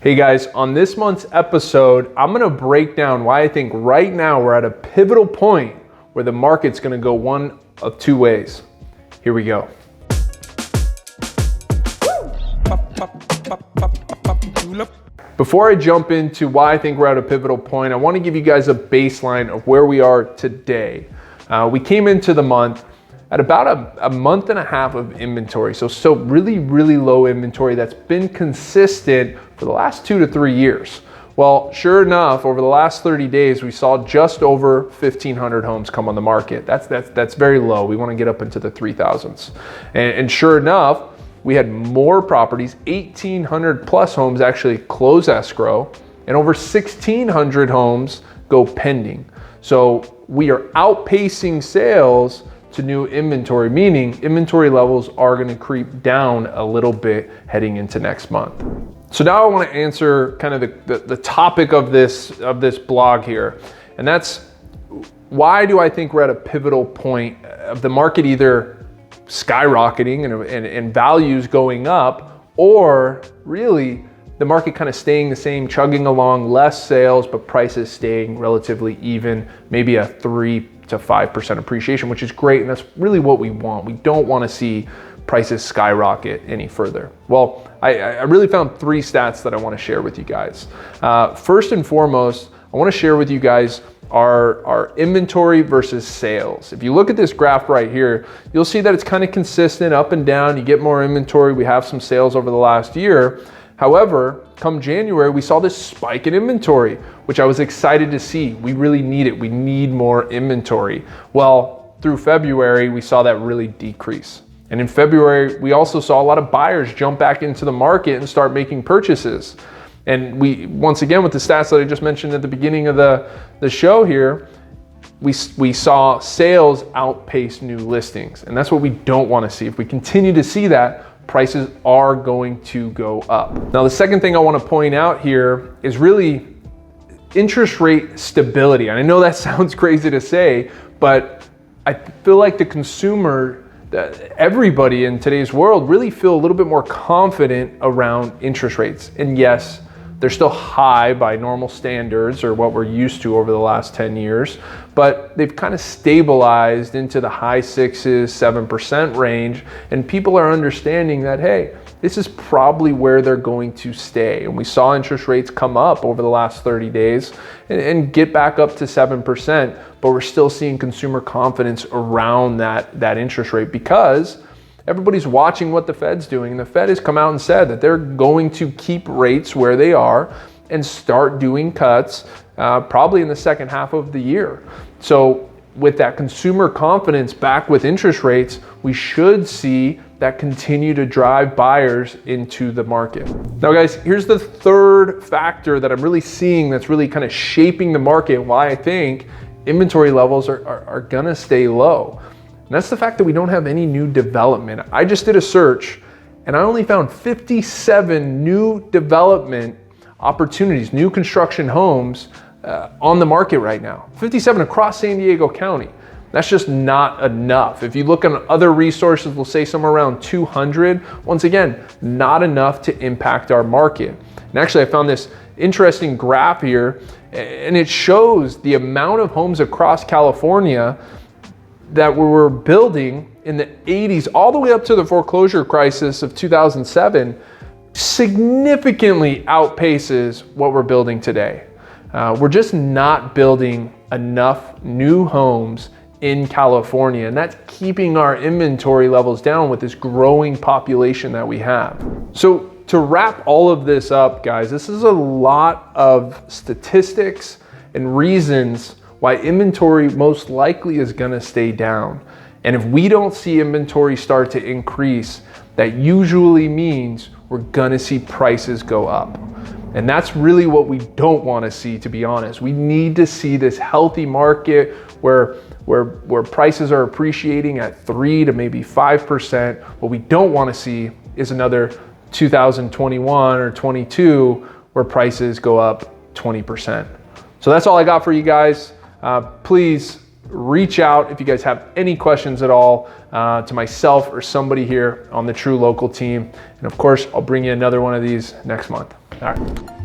Hey guys, on this month's episode, I'm gonna break down why I think right now we're at a pivotal point where the market's gonna go one of two ways. Here we go. Before I jump into why I think we're at a pivotal point, I wanna give you guys a baseline of where we are today. We came into the month at about a month and a half of inventory. So really low inventory that's been consistent for the last 2 to 3 years. Well, sure enough, over the last 30 days, we saw just over 1,500 homes come on the market. That's very low. We want to get up into the 3,000s. And sure enough, we had more properties, 1,800 plus homes actually close escrow, and over 1,600 homes go pending. So we are outpacing sales to new inventory, meaning inventory levels are going to creep down a little bit heading into next month. So now I want to answer kind of the topic of this blog here, and that's why do I think we're at a pivotal point of the market either skyrocketing and values going up, or really the market kind of staying the same, chugging along, less sales, but prices staying relatively even, maybe a 3 to 5% appreciation, which is great. And that's really what we want. We don't want to see prices skyrocket any further. Well, I really found 3 stats that I want to share with you guys. First and foremost, I want to share with you guys our inventory versus sales. If you look at this graph right here, you'll see that it's kind of consistent up and down. You get more inventory. We have some sales over the last year. However, come January, we saw this spike in inventory, which I was excited to see. We really need it. We need more inventory. Well, through February, we saw that really decrease. And in February, we also saw a lot of buyers jump back into the market and start making purchases. And we, once again, with the stats that I just mentioned at the beginning of the show here, we saw sales outpace new listings. And that's what we don't want to see. If we continue to see that, prices are going to go up. Now, the second thing I want to point out here is really interest rate stability. And I know that sounds crazy to say, but I feel like the consumer, everybody in today's world really feel a little bit more confident around interest rates. And yes, they're still high by normal standards or what we're used to over the last 10 years, but they've kind of stabilized into the high 6s, 7% range. And people are understanding that, hey, this is probably where they're going to stay. And we saw interest rates come up over the last 30 days and get back up to 7%, but we're still seeing consumer confidence around that interest rate because everybody's watching what the Fed's doing. And the Fed has come out and said that they're going to keep rates where they are and start doing cuts probably in the second half of the year. So with that consumer confidence back with interest rates, we should see that continue to drive buyers into the market. Now guys, here's the third factor that I'm really seeing that's really kind of shaping the market, why I think inventory levels are gonna stay low. And that's the fact that we don't have any new development. I just did a search and I only found 57 new development opportunities, new construction homes on the market right now. 57 across San Diego County. That's just not enough. If you look on other resources, we'll say somewhere around 200. Once again, not enough to impact our market. And actually I found this interesting graph here and it shows the amount of homes across California that we were building in the 80s all the way up to the foreclosure crisis of 2007 significantly outpaces what we're building today. We're just not building enough new homes in California, and that's keeping our inventory levels down with this growing population that we have. So to wrap all of this up, guys, this is a lot of statistics and reasons why inventory most likely is gonna stay down. And if we don't see inventory start to increase, that usually means we're gonna see prices go up. And that's really what we don't wanna see, to be honest. We need to see this healthy market where prices are appreciating at 3 to maybe 5%. What we don't wanna see is another 2021 or 22 where prices go up 20%. So that's all I got for you guys. Please reach out if you guys have any questions at all to myself or somebody here on the True Local team. And of course, I'll bring you another one of these next month. All right.